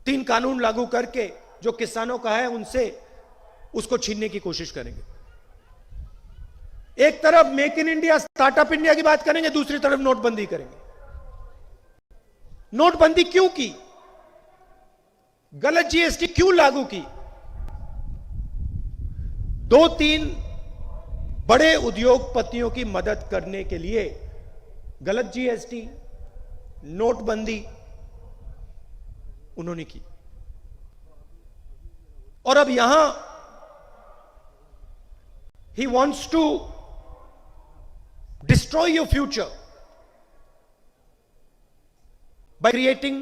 3 कानून लागू करके जो किसानों का है उनसे उसको छीनने की कोशिश करेंगे। एक तरफ make in India, startup India की बात करेंगे, दूसरी तरफ नोटबंदी करेंगे। नोटबंदी क्यों की? गलत जीएसटी क्यों लागू की? 2-3 बड़े उद्योगपतियों की मदद करने के लिए गलत जीएसटी, नोटबंदी उन्होंने की। और अब यहां he wants to destroy your future by creating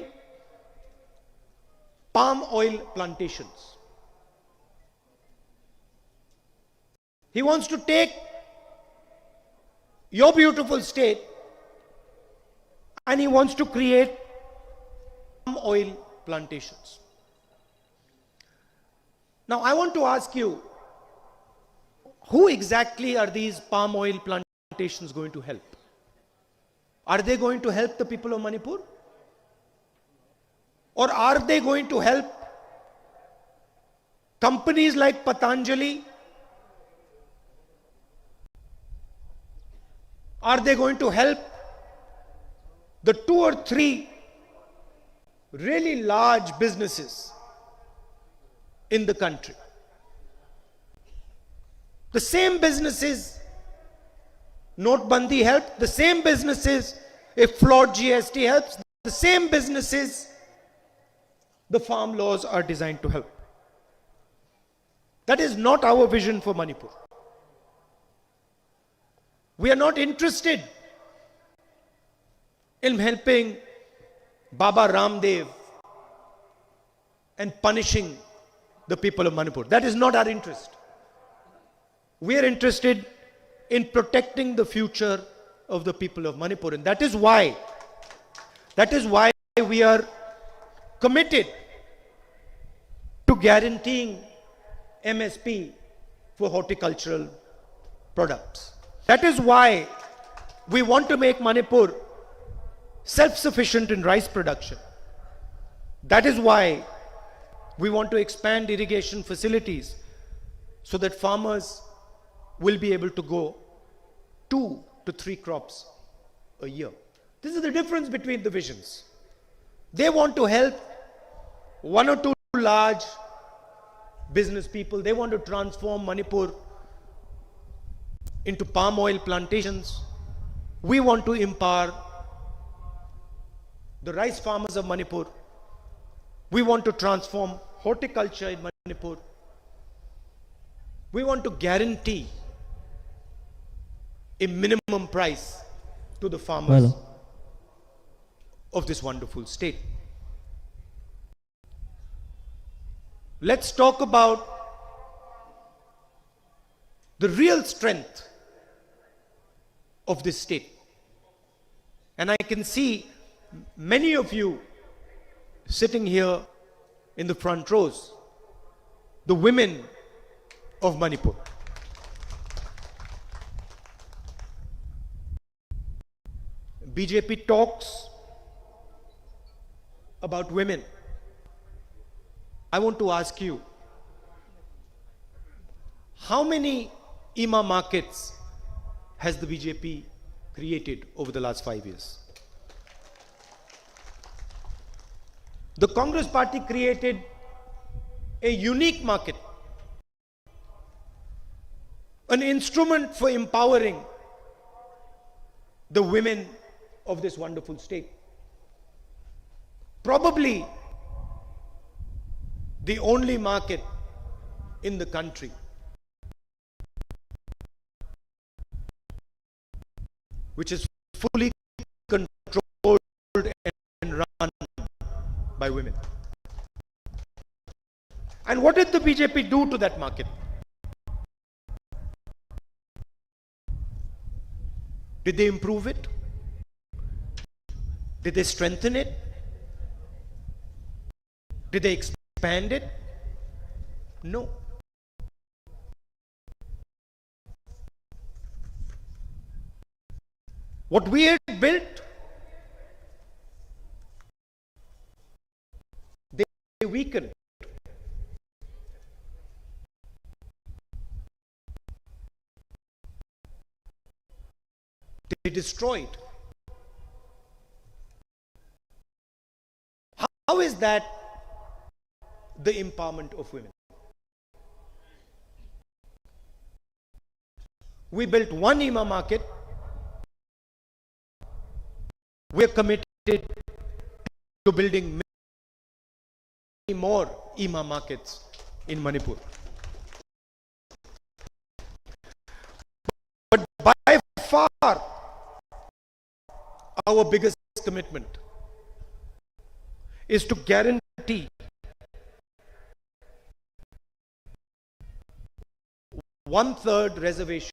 palm oil plantations. He wants to take your beautiful state and he wants to create palm oil plantations. Now I want to ask you, who exactly are these palm oil plantations going to help? Are they going to help the people of Manipur? Or are they going to help companies like Patanjali? Are they going to help the 2 or 3 really large businesses in the country? The same businesses Notbandi helped, the same businesses if flawed GST helps, the same businesses the farm laws are designed to help. That is not our vision for Manipur. We are not interested in helping Baba Ramdev and punishing the people of Manipur. That is not our interest. We are interested in protecting the future of the people of Manipur. And that is why we are committed to guaranteeing MSP for horticultural products. That is why we want to make Manipur self-sufficient in rice production. That is why we want to expand irrigation facilities so that farmers will be able to grow 2 to 3 crops a year. This is the difference between the visions. They want to help 1 or 2 large business people. They want to transform Manipur into palm oil plantations. We want to empower the rice farmers of Manipur. We want to transform horticulture in Manipur. We want to guarantee a minimum price to the farmers of this wonderful state. Let's talk about the real strength of this state. And I can see many of you sitting here in the front rows, the women of Manipur. BJP talks about women. I want to ask you, how many IMA markets has the BJP created over the last 5 years? The Congress party created a unique market, an instrument for empowering the women of this wonderful state. Probably the only market in the country which is fully controlled and run by women. And what did the BJP do to that market? Did they improve it? Did they strengthen it? Did they expand it? No. What we had built, they weakened. They destroyed. How is that the empowerment of women? We built one IMA market. We are committed to building many more IMA markets in Manipur. But by far, our biggest commitment is to guarantee 1/3 reservation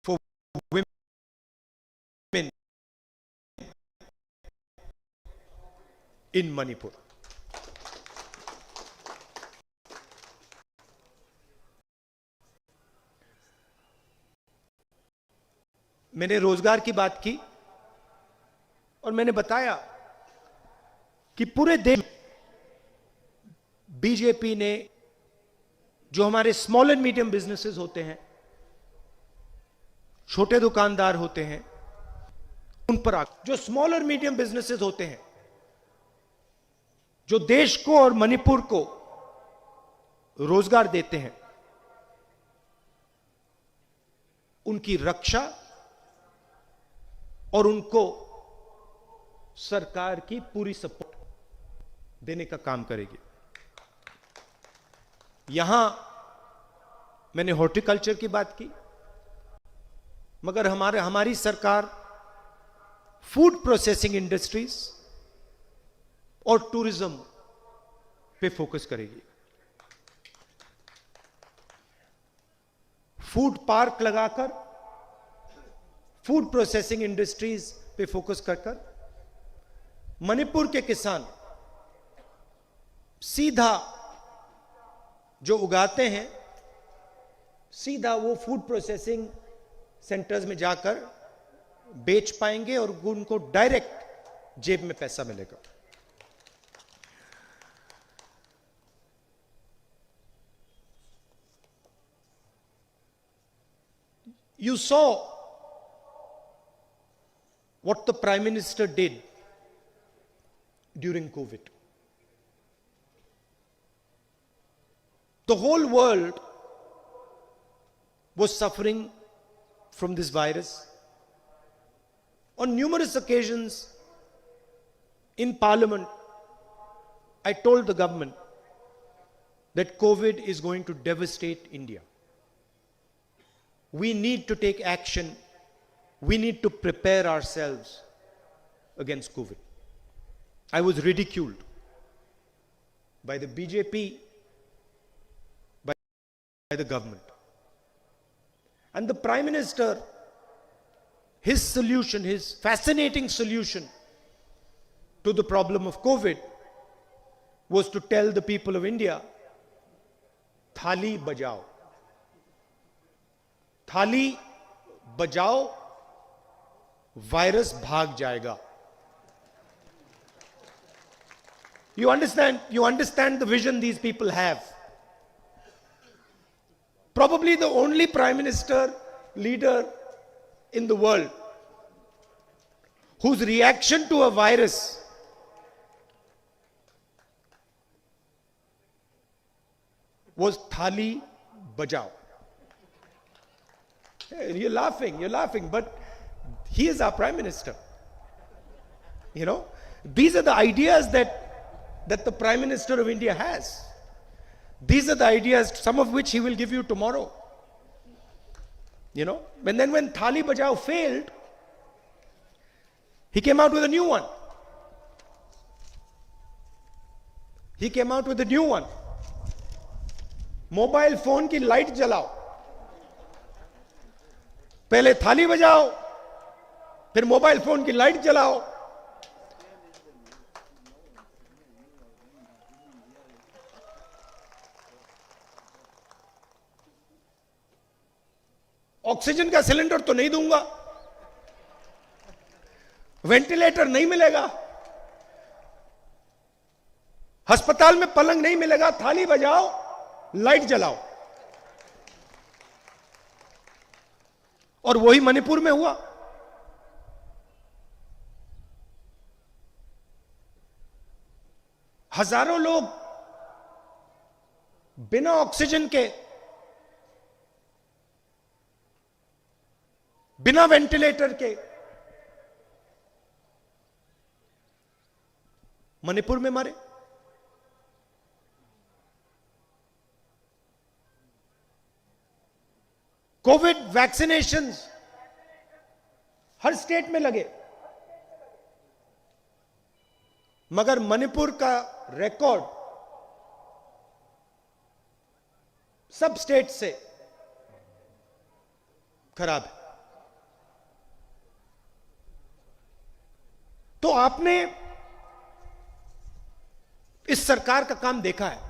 for women in Manipur. मैंने रोजगार की बात की और मैंने बताया कि पूरे देश बीजेपी ने जो हमारे स्मॉल एंड मीडियम बिजनेसेस होते हैं, छोटे दुकानदार होते हैं, उन पर जो स्मॉल और मीडियम बिजनेसेस होते हैं, जो देश को और मणिपुर को रोजगार देते हैं, उनकी रक्षा और उनको सरकार की पूरी सपोर्ट देने का काम करेगी। यहां मैंने हॉर्टिकल्चर की बात की, मगर हमारी सरकार फूड प्रोसेसिंग इंडस्ट्रीज और टूरिज्म पे फोकस करेगी। फूड पार्क लगाकर फूड प्रोसेसिंग इंडस्ट्रीज पे फोकस कर मणिपुर के किसान सीधा जो उगाते हैं सीधा वो फूड प्रोसेसिंग सेंटर्स में जाकर बेच पाएंगे और उनको डायरेक्ट जेब में पैसा मिलेगा। You saw what the Prime Minister did during COVID. The whole world was suffering from this virus. On numerous occasions in Parliament, I told the government that COVID is going to devastate India. We need to take action. We need to prepare ourselves against COVID. I was ridiculed by the BJP, by the government. And the Prime Minister, his solution, his fascinating solution to the problem of COVID was to tell the people of India, Thali bajao. थाली बजाओ, virus भाग जाएगा. You understand the vision these people have. Probably the only prime minister, leader in the world whose reaction to a virus was Thali bajao. You're laughing, but he is our prime minister. You know, these are the ideas that the Prime Minister of India has. These are the ideas, some of which he will give you tomorrow. You know, and then when Thali Bajao failed, he came out with a new one. Mobile phone की light जलाओ. पहले थाली बजाओ, फिर mobile phone की light जलाओ. Oxygen का cylinder तो नहीं दूंगा, वेंटिलेटर नहीं मिलेगा, अस्पताल में पलंग नहीं मिलेगा, थाली बजाओ, लाइट जलाओ. और वही मणिपुर में हुआ. हजारों लोग बिना ऑक्सीजन के, बिना वेंटिलेटर के मणिपुर में मरे. कोविड वैक्सीनेशंस हर स्टेट में लगे, मगर मणिपुर का रिकॉर्ड सब स्टेट से खराब है. तो आपने इस सरकार का काम देखा है,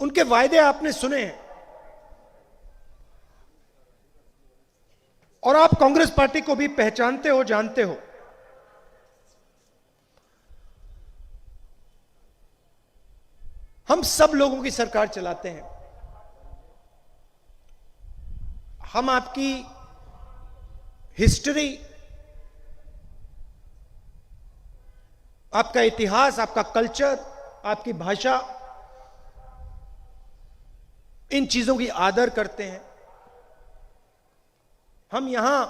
उनके वायदे आपने सुने हैं, और आप कांग्रेस पार्टी को भी पहचानते हो, जानते हो. हम सब लोगों की सरकार चलाते हैं. हम आपकी हिस्ट्री, आपका इतिहास, आपका कल्चर, आपकी भाषा, इन चीजों की आदर करते हैं. हम यहां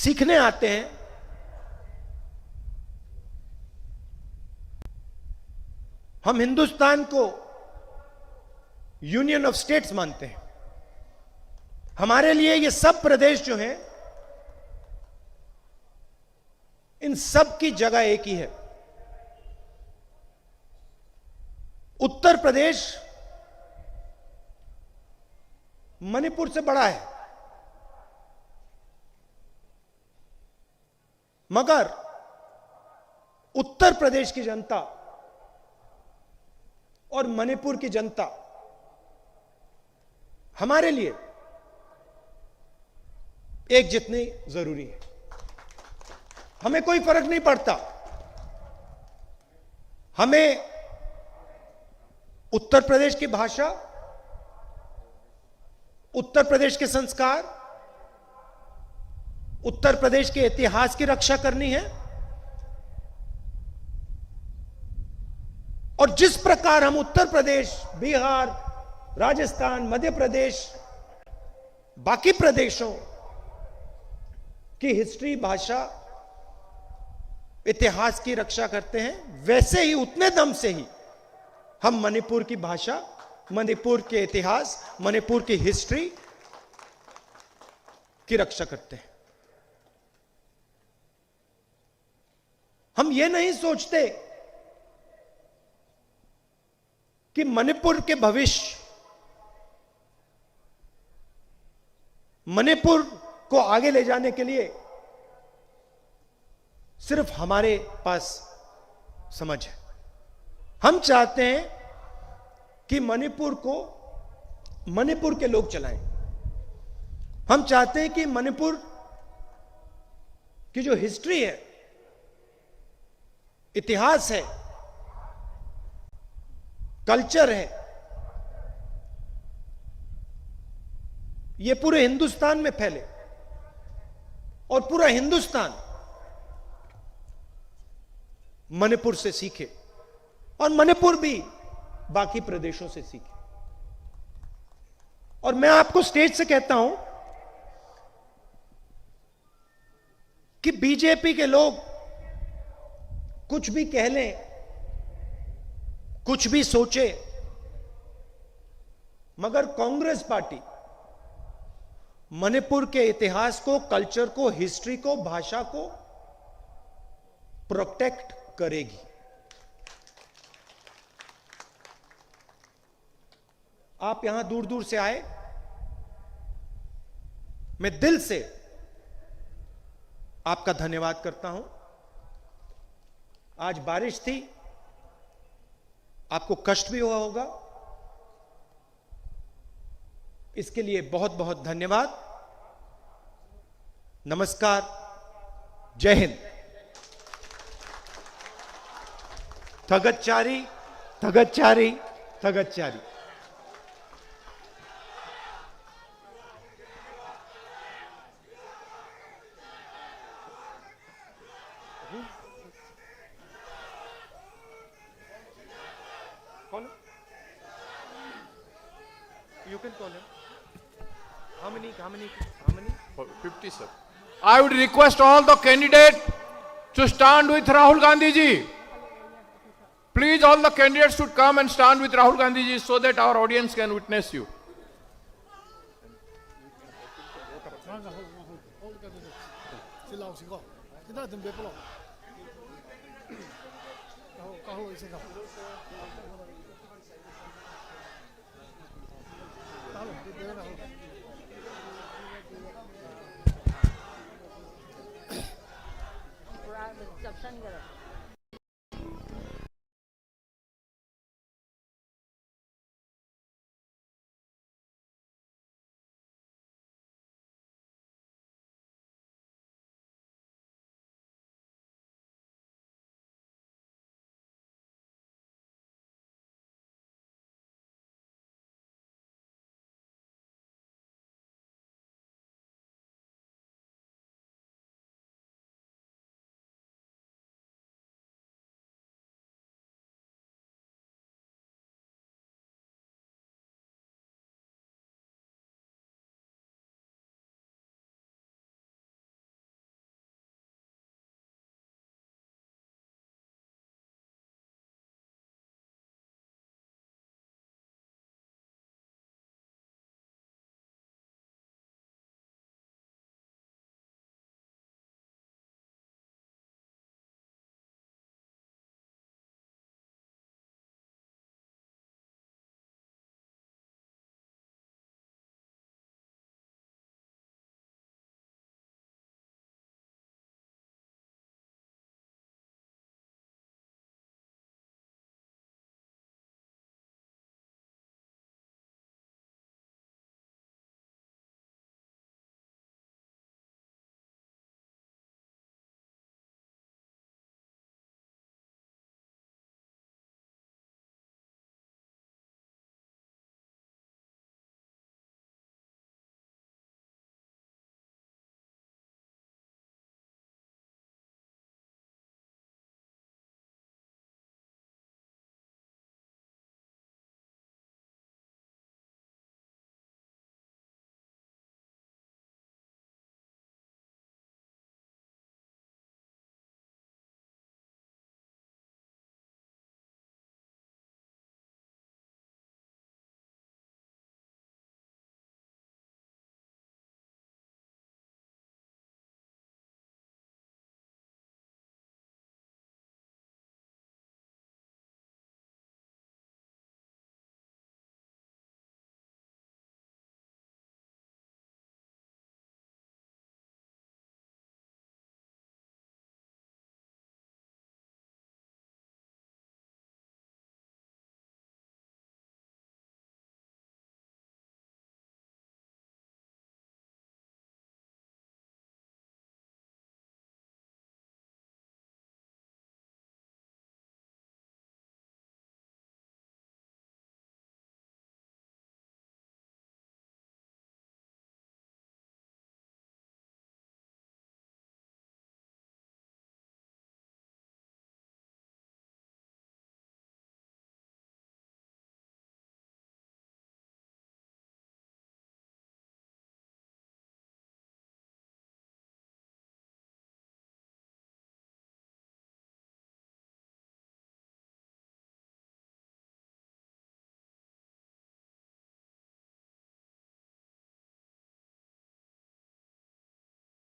सीखने आते हैं. हम हिंदुस्तान को यूनियन ऑफ स्टेट्स मानते हैं. हमारे लिए ये सब प्रदेश जो हैं, इन सब की जगह एक ही है. उत्तर प्रदेश मणिपुर से बड़ा है, मगर उत्तर प्रदेश की जनता और मणिपुर की जनता हमारे लिए एक जितनी जरूरी है। हमें कोई फर्क नहीं पड़ता, हमें उत्तर प्रदेश की भाषा, उत्तर प्रदेश के संस्कार, उत्तर प्रदेश के इतिहास की रक्षा करनी है। और जिस प्रकार हम उत्तर प्रदेश, बिहार, राजस्थान, मध्य प्रदेश, बाकी प्रदेशों की हिस्ट्री, भाषा, इतिहास की रक्षा करते हैं, वैसे ही उतने दम से ही हम मणिपुर की भाषा, मणिपुर के इतिहास, मणिपुर की हिस्ट्री की रक्षा करते हैं। हम ये नहीं सोचते कि मणिपुर के भविष्य, मणिपुर को आगे ले जाने के लिए सिर्फ हमारे पास समझ है। हम चाहते हैं कि मणिपुर को मणिपुर के लोग चलाएं। हम चाहते हैं कि मणिपुर की जो हिस्ट्री है, इतिहास है, कल्चर है, ये पूरे हिंदुस्तान में फैले और पूरा हिंदुस्तान मणिपुर से सीखे और मणिपुर भी बाकी प्रदेशों से सीखे। और मैं आपको स्टेज से कहता हूं कि बीजेपी के लोग कुछ भी कह लें, कुछ भी सोचे, मगर कांग्रेस पार्टी मणिपुर के इतिहास को, कल्चर को, हिस्ट्री को, भाषा को प्रोटेक्ट करेगी। आप यहां दूर दूर से आए, मैं दिल से आपका धन्यवाद करता हूं। आज बारिश थी, आपको कष्ट भी हुआ होगा, इसके लिए बहुत बहुत धन्यवाद। नमस्कार, जय हिंद। थगतचारी, थगतचारी, थगतचारी। कौन? You can call him. How many? 50, sir. I would request all the candidates to stand with Rahul Gandhi ji. Please, all the candidates should come and stand with Rahul Gandhi ji so that our audience can witness you. Reception करो।